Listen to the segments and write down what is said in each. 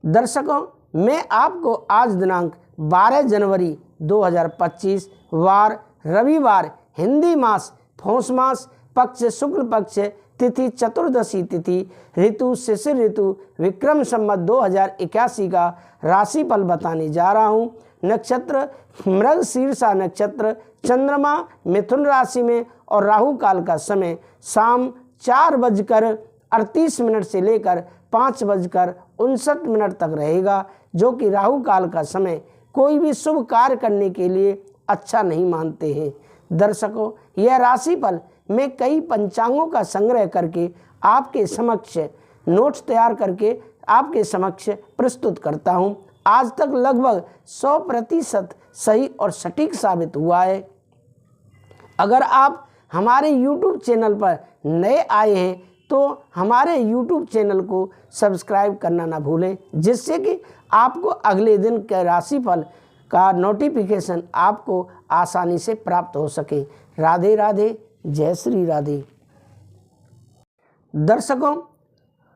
दर्शकों, मैं आपको आज दिनांक 12 जनवरी 2025 वार रविवार, हिंदी मास पौष मास, पक्ष शुक्ल पक्ष, तिथि चतुर्दशी तिथि, ऋतु शिशिर ऋतु, विक्रम संवत 2081 का राशिफल बताने जा रहा हूँ। नक्षत्र मृगशीर्षा नक्षत्र, चंद्रमा मिथुन राशि में और राहु काल का समय शाम 4:38 से लेकर 5:59 तक रहेगा, जो कि राहु काल का समय कोई भी शुभ कार्य करने के लिए अच्छा नहीं मानते हैं। दर्शकों, यह राशिफल मैं कई पंचांगों का संग्रह करके आपके समक्ष नोट्स तैयार करके आपके समक्ष प्रस्तुत करता हूं। आज तक लगभग 100% सही और सटीक साबित हुआ है। अगर आप हमारे YouTube चैनल पर नए आए हैं तो हमारे YouTube चैनल को सब्सक्राइब करना ना भूलें, जिससे कि आपको अगले दिन के राशिफल का नोटिफिकेशन आपको आसानी से प्राप्त हो सके। राधे राधे, जय श्री राधे। दर्शकों,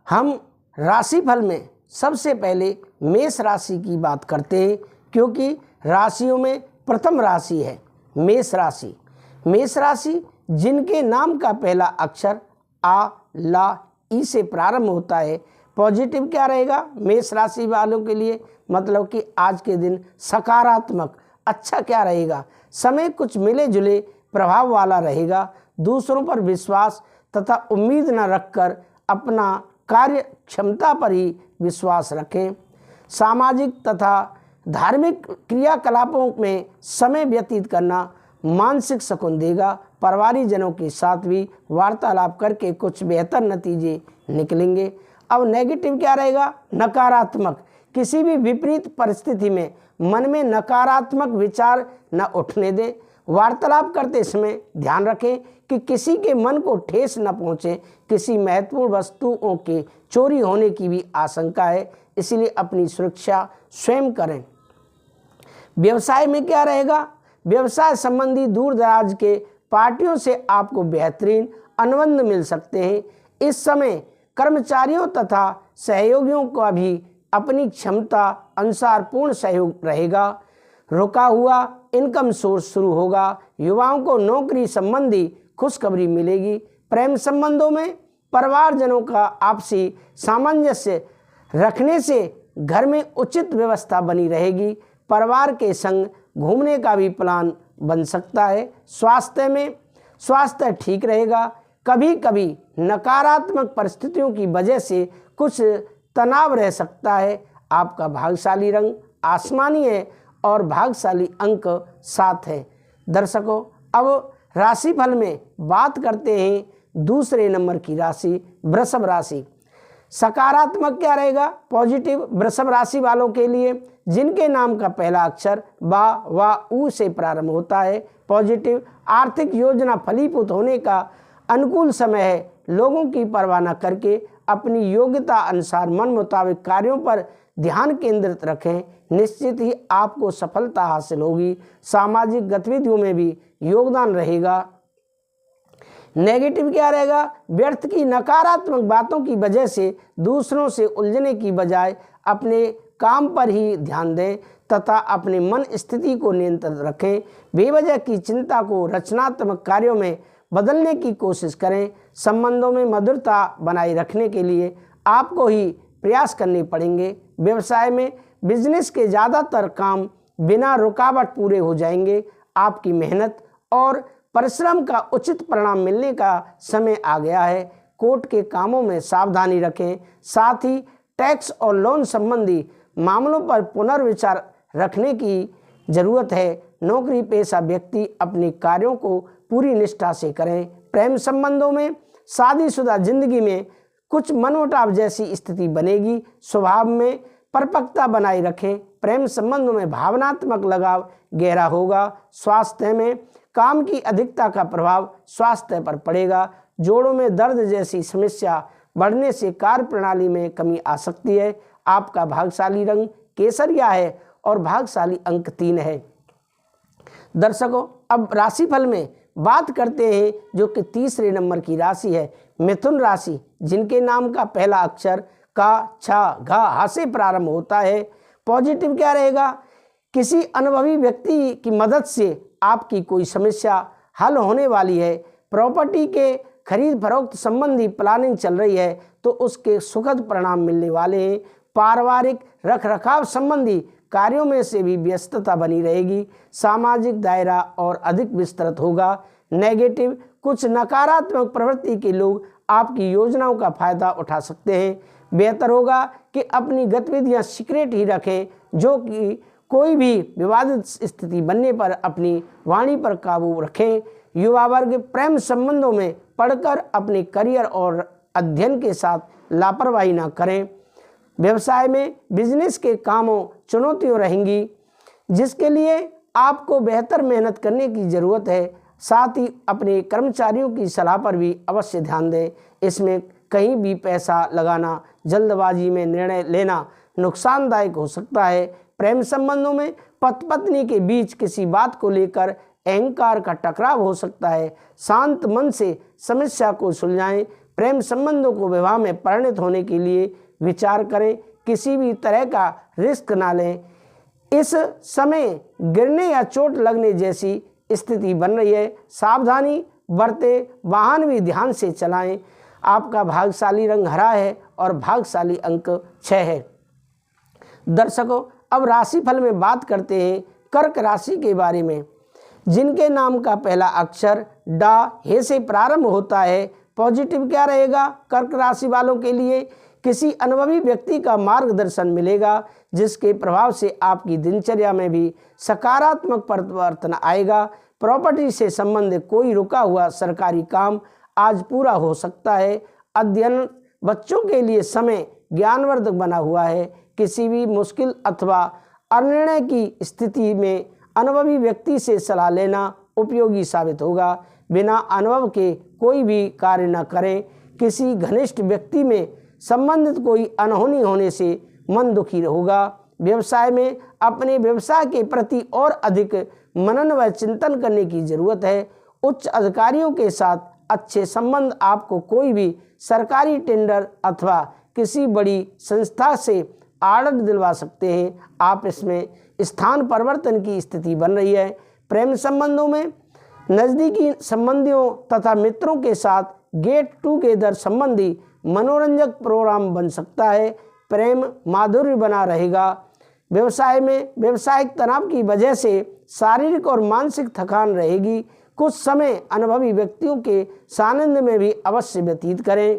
हम राशिफल में सबसे पहले मेष राशि की बात करते हैं, क्योंकि राशियों में प्रथम राशि है मेष राशि। मेष राशि जिनके नाम का पहला अक्षर आ, ला, ई से प्रारंभ होता है। पॉजिटिव क्या रहेगा मेष राशि वालों के लिए, मतलब कि आज के दिन सकारात्मक अच्छा क्या रहेगा, समय कुछ मिले जुले प्रभाव वाला रहेगा। दूसरों पर विश्वास तथा उम्मीद न रखकर अपना कार्य क्षमता पर ही विश्वास रखें। सामाजिक तथा धार्मिक क्रियाकलापों में समय व्यतीत करना मानसिक सुकून देगा। परिवारिक जनों के साथ भी वार्तालाप करके कुछ बेहतर नतीजे निकलेंगे। अब नेगेटिव क्या रहेगा, नकारात्मक। किसी भी विपरीत परिस्थिति में मन में नकारात्मक विचार न उठने दें। वार्तालाप करते समय ध्यान रखें कि किसी के मन को ठेस न पहुंचे। किसी महत्वपूर्ण वस्तुओं के चोरी होने की भी आशंका है, इसलिए अपनी सुरक्षा स्वयं करें। व्यवसाय में क्या रहेगा, व्यवसाय संबंधी दूर दराज के पार्टियों से आपको बेहतरीन अनुबंध मिल सकते हैं। इस समय कर्मचारियों तथा सहयोगियों का भी अपनी क्षमता अनुसार पूर्ण सहयोग रहेगा। रुका हुआ इनकम सोर्स शुरू होगा। युवाओं को नौकरी संबंधी खुशखबरी मिलेगी। प्रेम संबंधों में परिवारजनों का आपसी सामंजस्य रखने से घर में उचित व्यवस्था बनी रहेगी। परिवार के संग घूमने का भी प्लान बन सकता है। स्वास्थ्य में स्वास्थ्य ठीक रहेगा। कभी कभी नकारात्मक परिस्थितियों की वजह से कुछ तनाव रह सकता है। आपका भाग्यशाली रंग आसमानी है और भाग्यशाली अंक 7 है। दर्शकों, अब राशिफल में बात करते हैं दूसरे नंबर की राशि वृषभ राशि। सकारात्मक क्या रहेगा, पॉजिटिव वृषभ राशि वालों के लिए जिनके नाम का पहला अक्षर बा, वा, ऊ से प्रारंभ होता है। पॉजिटिव आर्थिक योजना फलीभूत होने का अनुकूल समय है। लोगों की परवाह न करके अपनी योग्यता अनुसार मन मुताबिक कार्यों पर ध्यान केंद्रित रखें। निश्चित ही आपको सफलता हासिल होगी। सामाजिक गतिविधियों में भी योगदान रहेगा। नेगेटिव क्या रहेगा, व्यर्थ की नकारात्मक बातों की वजह से दूसरों से उलझने की बजाय अपने काम पर ही ध्यान दें तथा अपने मन स्थिति को नियंत्रित रखें। बेवजह की चिंता को रचनात्मक कार्यों में बदलने की कोशिश करें। संबंधों में मधुरता बनाए रखने के लिए आपको ही प्रयास करने पड़ेंगे। व्यवसाय में बिजनेस के ज़्यादातर काम बिना रुकावट पूरे हो जाएंगे। आपकी मेहनत और परिश्रम का उचित परिणाम मिलने का समय आ गया है। कोर्ट के कामों में सावधानी रखें। साथ ही टैक्स और लोन संबंधी मामलों पर पुनर्विचार रखने की जरूरत है। नौकरी पेशा व्यक्ति अपने कार्यों को पूरी निष्ठा से करें। प्रेम संबंधों में शादीशुदा जिंदगी में कुछ मनमुटाव जैसी स्थिति बनेगी। स्वभाव में परिपक्वता बनाए रखें। प्रेम संबंधों में भावनात्मक लगाव गहरा होगा। स्वास्थ्य में काम की अधिकता का प्रभाव स्वास्थ्य पर पड़ेगा। जोड़ों में दर्द जैसी समस्या बढ़ने से कार्य प्रणाली में कमी आ सकती है। आपका भाग्यशाली रंग केसरिया है और भाग्यशाली अंक 3 है। दर्शकों, अब राशिफल में बात करते हैं जो कि तीसरे नंबर की राशि है मिथुन राशि, जिनके नाम का पहला अक्षर का, छा, घा, हा से प्रारंभ होता है। पॉजिटिव क्या रहेगा? किसी अनुभवी व्यक्ति की मदद से आपकी कोई समस्या हल होने वाली है। प्रॉपर्टी के खरीद फरोख्त संबंधी प्लानिंग चल रही है तो उसके सुखद परिणाम मिलने वाले हैं। पारिवारिक रख रखाव संबंधी कार्यों में से भी व्यस्तता बनी रहेगी। सामाजिक दायरा और अधिक विस्तृत होगा। नेगेटिव, कुछ नकारात्मक प्रवृत्ति के लोग आपकी योजनाओं का फायदा उठा सकते हैं। बेहतर होगा कि अपनी गतिविधियां सीक्रेट ही रखें, जो कि कोई भी विवादित स्थिति बनने पर अपनी वाणी पर काबू रखें। युवा वर्ग प्रेम संबंधों में पढ़कर अपने करियर और अध्ययन के साथ लापरवाही न करें। व्यवसाय में बिजनेस के कामों चुनौतियां रहेंगी, जिसके लिए आपको बेहतर मेहनत करने की ज़रूरत है। साथ ही अपने कर्मचारियों की सलाह पर भी अवश्य ध्यान दें। इसमें कहीं भी पैसा लगाना, जल्दबाजी में निर्णय लेना नुकसानदायक हो सकता है। प्रेम संबंधों में पति पत्नी के बीच किसी बात को लेकर अहंकार का टकराव हो सकता है। शांत मन से समस्या को सुलझाएं। प्रेम संबंधों को विवाह में परिणत होने के लिए विचार करें। किसी भी तरह का रिस्क ना लें। इस समय गिरने या चोट लगने जैसी स्थिति बन रही है। सावधानी बरतें, वाहन भी ध्यान से चलाएं। आपका भाग्यशाली रंग हरा है और भाग्यशाली अंक 6 है। दर्शकों, अब राशिफल में बात करते हैं कर्क राशि के बारे में, जिनके नाम का पहला अक्षर डा, हे से प्रारंभ होता है। पॉजिटिव क्या रहेगा? कर्क राशि वालों के लिए किसी अनुभवी व्यक्ति का मार्गदर्शन मिलेगा, जिसके प्रभाव से आपकी दिनचर्या में भी सकारात्मक परिवर्तन आएगा। प्रॉपर्टी से संबंधित कोई रुका हुआ सरकारी काम आज पूरा हो सकता है। अध्ययन बच्चों के लिए समय ज्ञानवर्धक बना हुआ है। किसी भी मुश्किल अथवा अनिर्णय की स्थिति में अनुभवी व्यक्ति से सलाह लेना उपयोगी साबित होगा। बिना अनुभव के कोई भी कार्य न करें। किसी घनिष्ठ व्यक्ति में संबंधित कोई अनहोनी होने से मन दुखी होगा। व्यवसाय में अपने व्यवसाय के प्रति और अधिक मनन व चिंतन करने की जरूरत है। उच्च अधिकारियों के साथ अच्छे संबंध आपको कोई भी सरकारी टेंडर अथवा किसी बड़ी संस्था से आर्डर दिलवा सकते हैं। आप इसमें स्थान परिवर्तन की स्थिति बन रही है। प्रेम संबंधों में नज़दीकी संबंधियों तथा मित्रों के साथ गेट टुगेदर संबंधी मनोरंजक प्रोग्राम बन सकता है। प्रेम माधुर्य बना रहेगा। व्यवसाय में व्यवसायिक तनाव की वजह से शारीरिक और मानसिक थकान रहेगी। कुछ समय अनुभवी व्यक्तियों के सानिध्य में भी अवश्य व्यतीत करें।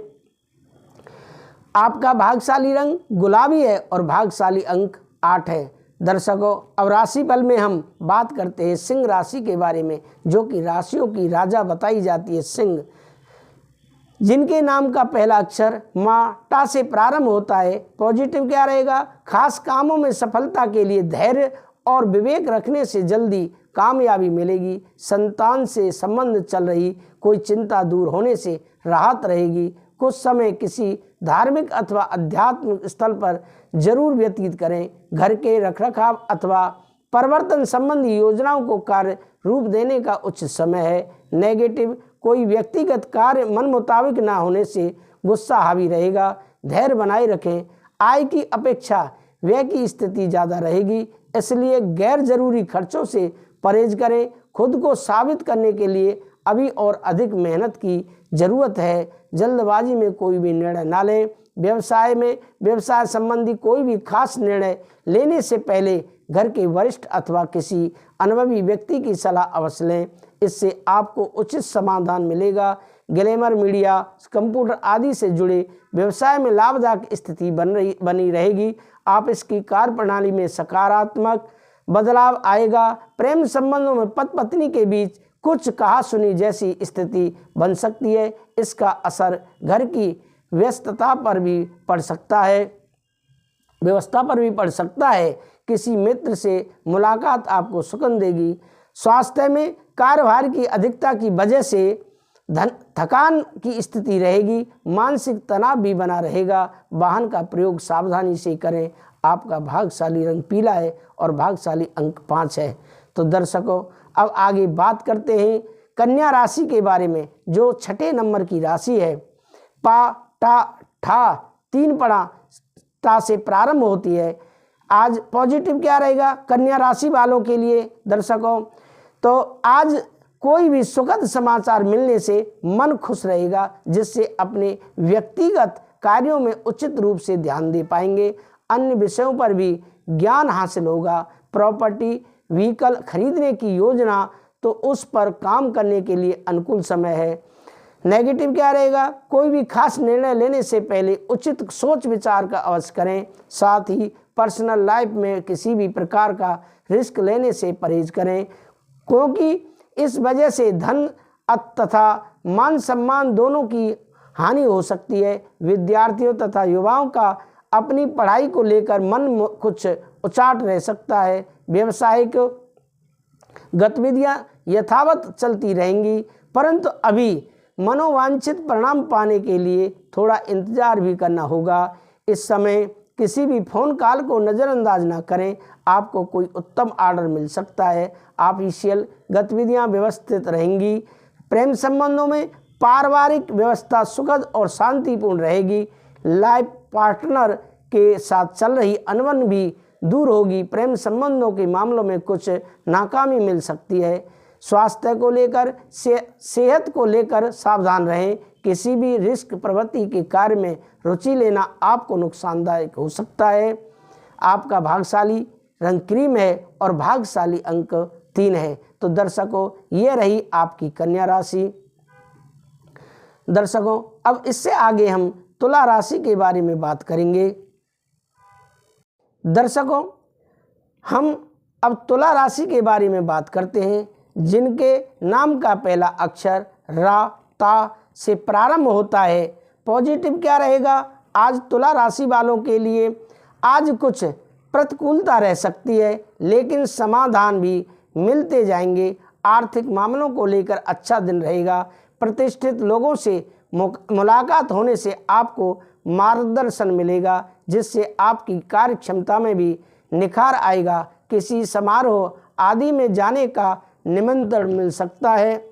आपका भाग्यशाली रंग गुलाबी है और भाग्यशाली अंक 8 है। दर्शकों, अब राशिफल में हम बात करते हैं सिंह राशि के बारे में, जो कि राशियों की राजा बताई जाती है सिंह, जिनके नाम का पहला अक्षर माँ, टा से प्रारंभ होता है। पॉजिटिव क्या रहेगा? खास कामों में सफलता के लिए धैर्य और विवेक रखने से जल्दी कामयाबी मिलेगी। संतान से संबंध चल रही कोई चिंता दूर होने से राहत रहेगी। कुछ समय किसी धार्मिक अथवा आध्यात्मिक स्थल पर जरूर व्यतीत करें। घर के रखरखाव अथवा परिवर्तन संबंधी योजनाओं को कार्य रूप देने का उचित समय है। नेगेटिव, कोई व्यक्तिगत कार्य मन मुताबिक ना होने से गुस्सा हावी रहेगा। धैर्य बनाए रखें। आय की अपेक्षा व्यय की स्थिति ज़्यादा रहेगी, इसलिए गैर जरूरी खर्चों से परहेज करें। खुद को साबित करने के लिए अभी और अधिक मेहनत की ज़रूरत है। जल्दबाजी में कोई भी निर्णय ना लें। व्यवसाय में व्यवसाय संबंधी कोई भी खास निर्णय लेने से पहले घर के वरिष्ठ अथवा किसी अनुभवी व्यक्ति की सलाह अवश्य लें। इससे आपको उचित समाधान मिलेगा। ग्लैमर, मीडिया, कंप्यूटर आदि से जुड़े व्यवसाय में लाभदायक स्थिति बनी रहेगी। आप इसकी कार्यप्रणाली में सकारात्मक बदलाव आएगा। प्रेम संबंधों में पति पत्नी के बीच कुछ कहा सुनी जैसी स्थिति बन सकती है। इसका असर घर की व्यवस्था पर भी पड़ सकता है। किसी मित्र से मुलाकात आपको सुकून देगी। स्वास्थ्य में कार्यभार की अधिकता की वजह से थकान की स्थिति रहेगी। मानसिक तनाव भी बना रहेगा। वाहन का प्रयोग सावधानी से करें। आपका भाग्यशाली रंग पीला है और भाग्यशाली अंक 5 है। तो दर्शकों, अब आगे बात करते हैं कन्या राशि के बारे में, जो 6ठे नंबर की राशि है। पा, टा, ठा 3 पड़ा ता से प्रारंभ होती है। आज पॉजिटिव क्या रहेगा कन्या राशि वालों के लिए दर्शकों, तो आज कोई भी सुखद समाचार मिलने से मन खुश रहेगा, जिससे अपने व्यक्तिगत कार्यों में उचित रूप से ध्यान दे पाएंगे। अन्य विषयों पर भी ज्ञान हासिल होगा। प्रॉपर्टी व्हीकल खरीदने की योजना, तो उस पर काम करने के लिए अनुकूल समय है। नेगेटिव क्या रहेगा, कोई भी खास निर्णय लेने से पहले उचित सोच विचार का अवश्य करें। साथ ही पर्सनल लाइफ में किसी भी प्रकार का रिस्क लेने से परहेज करें, क्योंकि इस वजह से धन तथा मान सम्मान दोनों की हानि हो सकती है। विद्यार्थियों तथा युवाओं का अपनी पढ़ाई को लेकर मन कुछ उचाट रह सकता है। व्यावसायिक गतिविधियां यथावत चलती रहेंगी, परंतु अभी मनोवांछित परिणाम पाने के लिए थोड़ा इंतजार भी करना होगा। इस समय किसी भी फोन कॉल को नज़रअंदाज ना करें, आपको कोई उत्तम ऑर्डर मिल सकता है। ऑफिशियल गतिविधियां व्यवस्थित रहेंगी। प्रेम संबंधों में पारिवारिक व्यवस्था सुखद और शांतिपूर्ण रहेगी। लाइफ पार्टनर के साथ चल रही अनबन भी दूर होगी। प्रेम संबंधों के मामलों में कुछ नाकामी मिल सकती है। स्वास्थ्य को लेकर सेहत को लेकर सावधान रहें। किसी भी रिस्क प्रवृत्ति के कार्य में रुचि लेना आपको नुकसानदायक हो सकता है। आपका भाग्यशाली रंग क्रीम है और भाग्यशाली अंक 3 है। तो दर्शकों, ये रही आपकी कन्या राशि। दर्शकों, अब इससे आगे हम तुला राशि के बारे में बात करेंगे। दर्शकों, हम अब तुला राशि के बारे में बात करते हैं, जिनके नाम का पहला अक्षर रा ता से प्रारंभ होता है। पॉजिटिव क्या रहेगा, आज तुला राशि वालों के लिए आज कुछ प्रतिकूलता रह सकती है, लेकिन समाधान भी मिलते जाएंगे। आर्थिक मामलों को लेकर अच्छा दिन रहेगा। प्रतिष्ठित लोगों से मुलाकात होने से आपको मार्गदर्शन मिलेगा, जिससे आपकी कार्य क्षमता में भी निखार आएगा। किसी समारोह आदि में जाने का निमंत्रण मिल सकता है।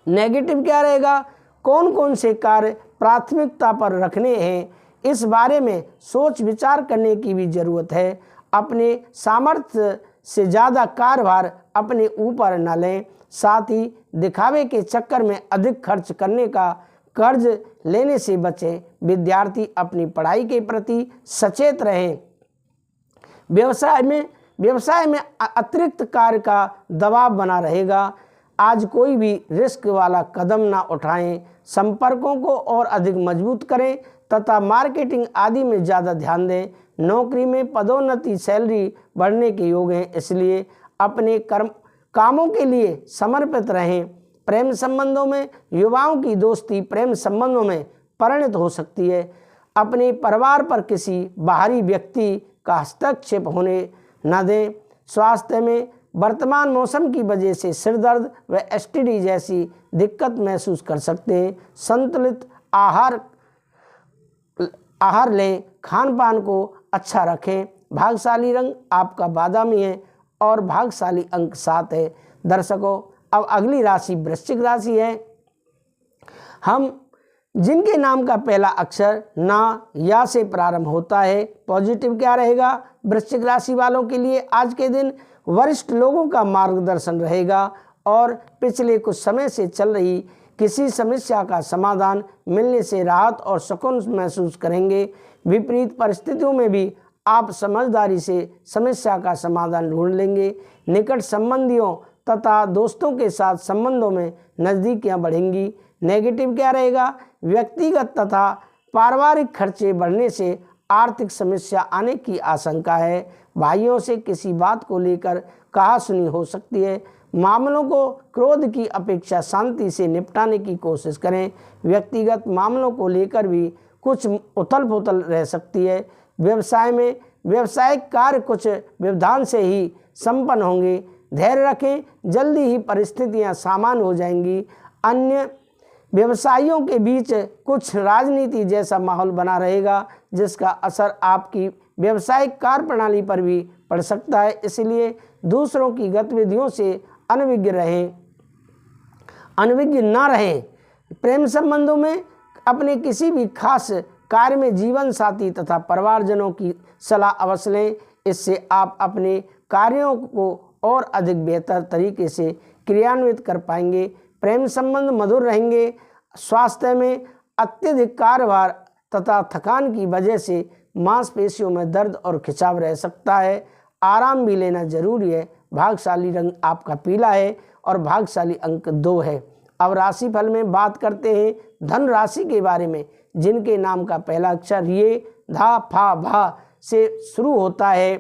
नेगेटिव क्या रहेगा, कौन कौन से कार्य प्राथमिकता पर रखने हैं, इस बारे में सोच विचार करने की भी जरूरत है। अपने सामर्थ्य से ज़्यादा कार्यभार अपने ऊपर न लें। साथ ही दिखावे के चक्कर में अधिक खर्च करने का कर्ज लेने से बचें। विद्यार्थी अपनी पढ़ाई के प्रति सचेत रहें। व्यवसाय में अतिरिक्त कार्य का दबाव बना रहेगा। आज कोई भी रिस्क वाला कदम ना उठाएं। संपर्कों को और अधिक मजबूत करें तथा मार्केटिंग आदि में ज़्यादा ध्यान दें। नौकरी में पदोन्नति सैलरी बढ़ने के योग हैं, इसलिए अपने कामों के लिए समर्पित रहें। प्रेम संबंधों में युवाओं की दोस्ती प्रेम संबंधों में परिणत हो सकती है। अपने परिवार पर किसी बाहरी व्यक्ति का हस्तक्षेप होने न दें। स्वास्थ्य में वर्तमान मौसम की वजह से सिर दर्द व एसटीडी जैसी दिक्कत महसूस कर सकते हैं। संतुलित आहार लें, खान पान को अच्छा रखें। भाग्यशाली रंग आपका बादामी है और भाग्यशाली अंक 7 है। दर्शकों, अब अगली राशि वृश्चिक राशि है। हम जिनके नाम का पहला अक्षर ना या से प्रारंभ होता है। पॉजिटिव क्या रहेगा, वृश्चिक राशि वालों के लिए आज के दिन वरिष्ठ लोगों का मार्गदर्शन रहेगा और पिछले कुछ समय से चल रही किसी समस्या का समाधान मिलने से राहत और सुकून महसूस करेंगे। विपरीत परिस्थितियों में भी आप समझदारी से समस्या का समाधान ढूंढ लेंगे। निकट संबंधियों तथा दोस्तों के साथ संबंधों में नज़दीकियां बढ़ेंगी। नेगेटिव क्या रहेगा, व्यक्तिगत तथा पारिवारिक खर्चे बढ़ने से आर्थिक समस्या आने की आशंका है। भाइयों से किसी बात को लेकर कहासुनी हो सकती है। मामलों को क्रोध की अपेक्षा शांति से निपटाने की कोशिश करें। व्यक्तिगत मामलों को लेकर भी कुछ उथल पुथल रह सकती है। व्यवसाय में व्यावसायिक कार्य कुछ व्यवधान से ही संपन्न होंगे। धैर्य रखें, जल्दी ही परिस्थितियां सामान्य हो जाएंगी। अन्य व्यवसायियों के बीच कुछ राजनीति जैसा माहौल बना रहेगा, जिसका असर आपकी व्यावसायिक कार्य प्रणाली पर भी पड़ सकता है। इसलिए दूसरों की गतिविधियों से अनभिज्ञ न रहें। प्रेम संबंधों में अपने किसी भी खास कार्य में जीवन साथी तथा परिवारजनों की सलाह अवश्य लें। इससे आप अपने कार्यों को और अधिक बेहतर तरीके से क्रियान्वित कर पाएंगे। प्रेम संबंध मधुर रहेंगे। स्वास्थ्य में अत्यधिक कार्यभार तथा थकान की वजह से मांसपेशियों में दर्द और खिंचाव रह सकता है। आराम भी लेना जरूरी है। भाग्यशाली रंग आपका पीला है और भाग्यशाली अंक 2 है। अब राशिफल में बात करते हैं धन राशि के बारे में, जिनके नाम का पहला अक्षर ये धा फा भा से शुरू होता है।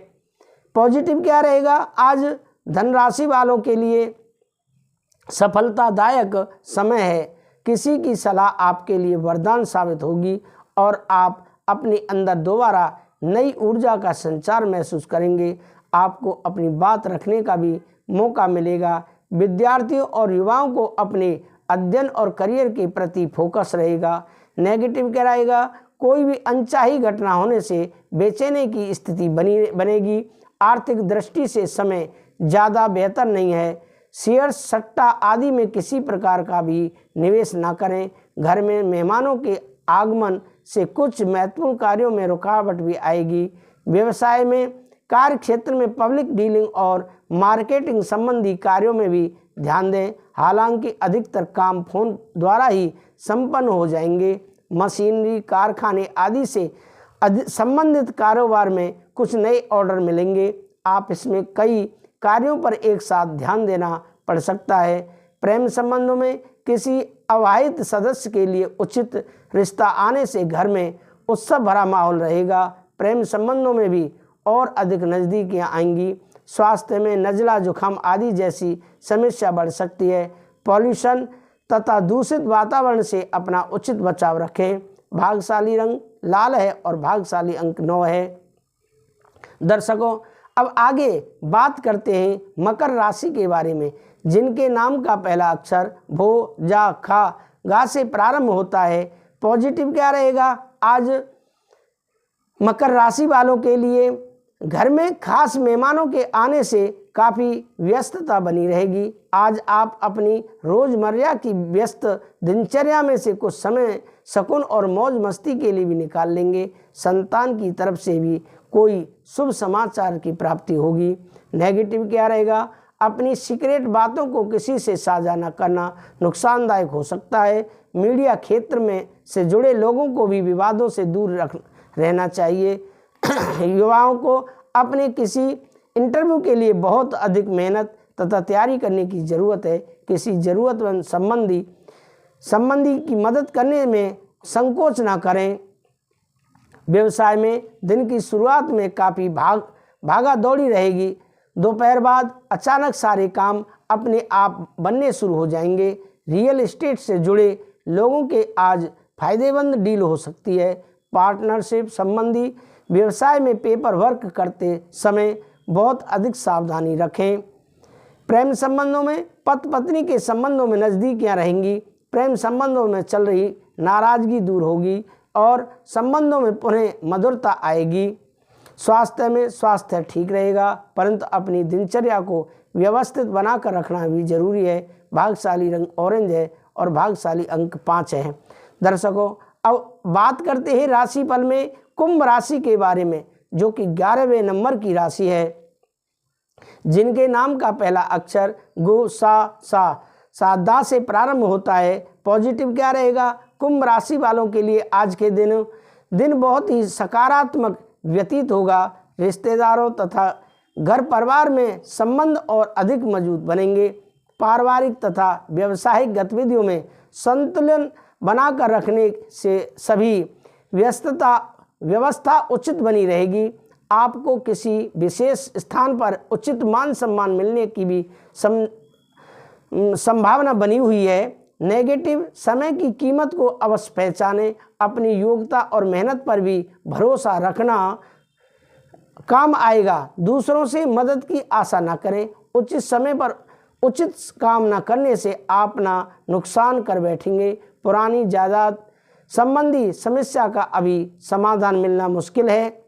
पॉजिटिव क्या रहेगा? आज धन राशि वालों के लिए सफलतादायक समय है। किसी की सलाह आपके लिए वरदान साबित होगी और आप अपने अंदर दोबारा नई ऊर्जा का संचार महसूस करेंगे। आपको अपनी बात रखने का भी मौका मिलेगा। विद्यार्थियों और युवाओं को अपने अध्ययन और करियर के प्रति फोकस रहेगा। नेगेटिव क्या रहेगा? कोई भी अनचाही घटना होने से बेचैनी की स्थिति बनेगी। आर्थिक दृष्टि से समय ज़्यादा बेहतर नहीं है। शेयर सट्टा आदि में किसी प्रकार का भी निवेश ना करें। घर में मेहमानों के आगमन से कुछ महत्वपूर्ण कार्यों में रुकावट भी आएगी। व्यवसाय में कार्य क्षेत्र में पब्लिक डीलिंग और मार्केटिंग संबंधी कार्यों में भी ध्यान दें। हालांकि अधिकतर काम फोन द्वारा ही संपन्न हो जाएंगे। मशीनरी कारखाने आदि से संबंधित कारोबार में कुछ नए ऑर्डर मिलेंगे। आप इसमें कई कार्यों पर एक साथ ध्यान देना पड़ सकता है। प्रेम संबंधों में किसी अविवाहित सदस्य के लिए उचित रिश्ता आने से घर में उत्सव भरा माहौल रहेगा। प्रेम संबंधों में भी और अधिक नज़दीकियाँ आएंगी। स्वास्थ्य में नज़ला जुकाम आदि जैसी समस्या बढ़ सकती है। पॉल्यूशन तथा दूषित वातावरण से अपना उचित बचाव रखें। भाग्यशाली रंग लाल है और भाग्यशाली अंक 9 है। दर्शकों, अब आगे बात करते हैं मकर राशि के बारे में, जिनके नाम का पहला अक्षर भो जा खा गा से प्रारंभ होता है। पॉजिटिव क्या रहेगा? आज मकर राशि वालों के लिए घर में खास मेहमानों के आने से काफ़ी व्यस्तता बनी रहेगी। आज आप अपनी रोज़मर्रा की व्यस्त दिनचर्या में से कुछ समय सुकून और मौज मस्ती के लिए भी निकाल लेंगे। संतान की तरफ से भी कोई शुभ समाचार की प्राप्ति होगी। नेगेटिव क्या रहेगा? अपनी सीक्रेट बातों को किसी से साझा न करना नुकसानदायक हो सकता है। मीडिया क्षेत्र में से जुड़े लोगों को भी विवादों से दूर रहना चाहिए। युवाओं को अपने किसी इंटरव्यू के लिए बहुत अधिक मेहनत तथा तैयारी करने की ज़रूरत है। किसी ज़रूरतमंद संबंधी की मदद करने में संकोच ना करें। व्यवसाय में दिन की शुरुआत में काफ़ी भागा दौड़ी रहेगी। दोपहर बाद अचानक सारे काम अपने आप बनने शुरू हो जाएंगे। रियल एस्टेट से जुड़े लोगों के आज फायदेमंद डील हो सकती है। पार्टनरशिप संबंधी व्यवसाय में पेपर वर्क करते समय बहुत अधिक सावधानी रखें। प्रेम संबंधों में पति पत्नी के संबंधों में नज़दीकियाँ रहेंगी। प्रेम संबंधों में चल रही नाराज़गी दूर होगी और संबंधों में पुनः मधुरता आएगी। स्वास्थ्य ठीक रहेगा, परंतु अपनी दिनचर्या को व्यवस्थित बनाकर रखना भी जरूरी है। भाग्यशाली रंग ऑरेंज है और भाग्यशाली अंक 5 है। दर्शकों, अब बात करते हैं राशिफल में कुंभ राशि के बारे में, जो कि 11वें नंबर की राशि है, जिनके नाम का पहला अक्षर गो सा दा से प्रारंभ होता है। पॉजिटिव क्या रहेगा? कुंभ राशि वालों के लिए आज के दिन बहुत ही सकारात्मक व्यतीत होगा। रिश्तेदारों तथा घर परिवार में संबंध और अधिक मजबूत बनेंगे। पारिवारिक तथा व्यावसायिक गतिविधियों में संतुलन बनाकर रखने से सभी व्यवस्था उचित बनी रहेगी। आपको किसी विशेष स्थान पर उचित मान सम्मान मिलने की भी संभावना बनी हुई है। नेगेटिव समय की कीमत को अवश्य पहचानें। अपनी योग्यता और मेहनत पर भी भरोसा रखना काम आएगा। दूसरों से मदद की आशा न करें। उचित समय पर उचित काम न करने से आप ना नुकसान कर बैठेंगे। पुरानी जायदाद संबंधी समस्या का अभी समाधान मिलना मुश्किल है।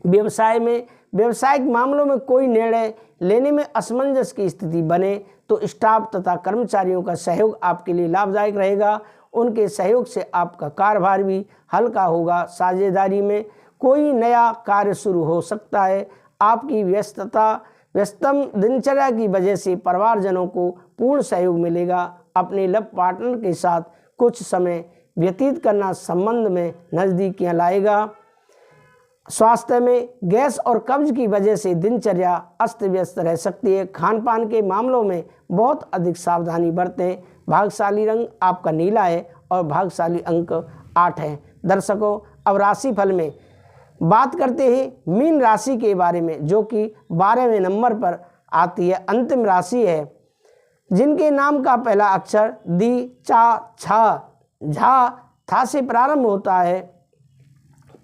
व्यवसाय में व्यवसायिक मामलों में कोई निर्णय लेने में असमंजस की स्थिति बने तो स्टाफ तथा कर्मचारियों का सहयोग आपके लिए लाभदायक रहेगा। उनके सहयोग से आपका कार्यभार भी हल्का होगा। साझेदारी में कोई नया कार्य शुरू हो सकता है। आपकी व्यस्तम दिनचर्या की वजह से परिवारजनों को पूर्ण सहयोग मिलेगा। अपने लव पार्टनर के साथ कुछ समय व्यतीत करना संबंध में नज़दीकियां लाएगा। स्वास्थ्य में गैस और कब्ज की वजह से दिनचर्या अस्त व्यस्त रह सकती है। खान पान के मामलों में बहुत अधिक सावधानी बरतें। भाग्यशाली रंग आपका नीला है और भाग्यशाली अंक 8 है। दर्शकों, अब राशिफल में बात करते हैं मीन राशि के बारे में, जो कि 12वें नंबर पर आती है, अंतिम राशि है, जिनके नाम का पहला अक्षर दी, चा, छा, झा, था से प्रारंभ होता है।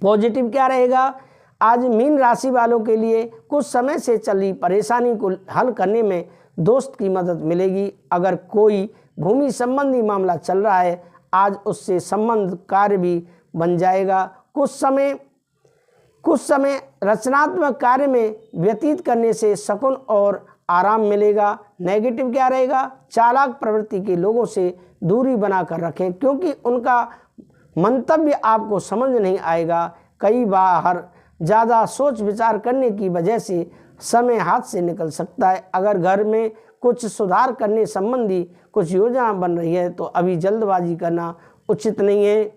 पॉजिटिव क्या रहेगा? आज मीन राशि वालों के लिए कुछ समय से चली परेशानी को हल करने में दोस्त की मदद मिलेगी। अगर कोई भूमि संबंधी मामला चल रहा है, आज उससे संबंध कार्य भी बन जाएगा। कुछ समय रचनात्मक कार्य में व्यतीत करने से सुकून और आराम मिलेगा। नेगेटिव क्या रहेगा? चालाक प्रवृत्ति के लोगों से दूरी बनाकर रखें, क्योंकि उनका मंतव्य आपको समझ नहीं आएगा। कई बार ज़्यादा सोच विचार करने की वजह से समय हाथ से निकल सकता है। अगर घर में कुछ सुधार करने संबंधी कुछ योजना बन रही है तो अभी जल्दबाजी करना उचित नहीं है।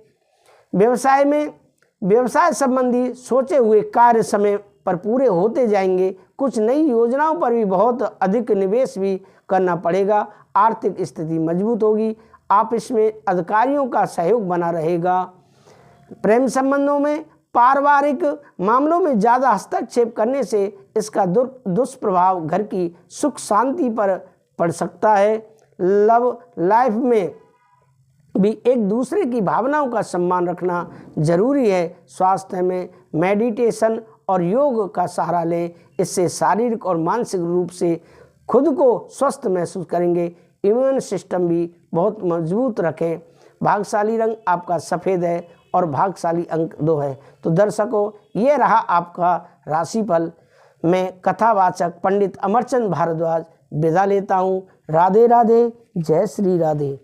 व्यवसाय संबंधी सोचे हुए कार्य समय पर पूरे होते जाएंगे। कुछ नई योजनाओं पर भी बहुत अधिक निवेश भी करना पड़ेगा। आर्थिक स्थिति मजबूत होगी। ऑफिस में अधिकारियों का सहयोग बना रहेगा। प्रेम संबंधों में पारिवारिक मामलों में ज़्यादा हस्तक्षेप करने से इसका दुष्प्रभाव घर की सुख शांति पर पड़ सकता है। लव लाइफ में भी एक दूसरे की भावनाओं का सम्मान रखना जरूरी है। स्वास्थ्य में मेडिटेशन और योग का सहारा लें, इससे शारीरिक और मानसिक रूप से खुद को स्वस्थ महसूस करेंगे। इम्यून सिस्टम भी बहुत मजबूत रखें। भाग्यशाली रंग आपका सफ़ेद है और भाग्यशाली अंक 2 है। तो दर्शकों, ये रहा आपका राशिफल। मैं कथावाचक पंडित अमरचंद भारद्वाज विदा लेता हूँ। राधे राधे, जय श्री राधे।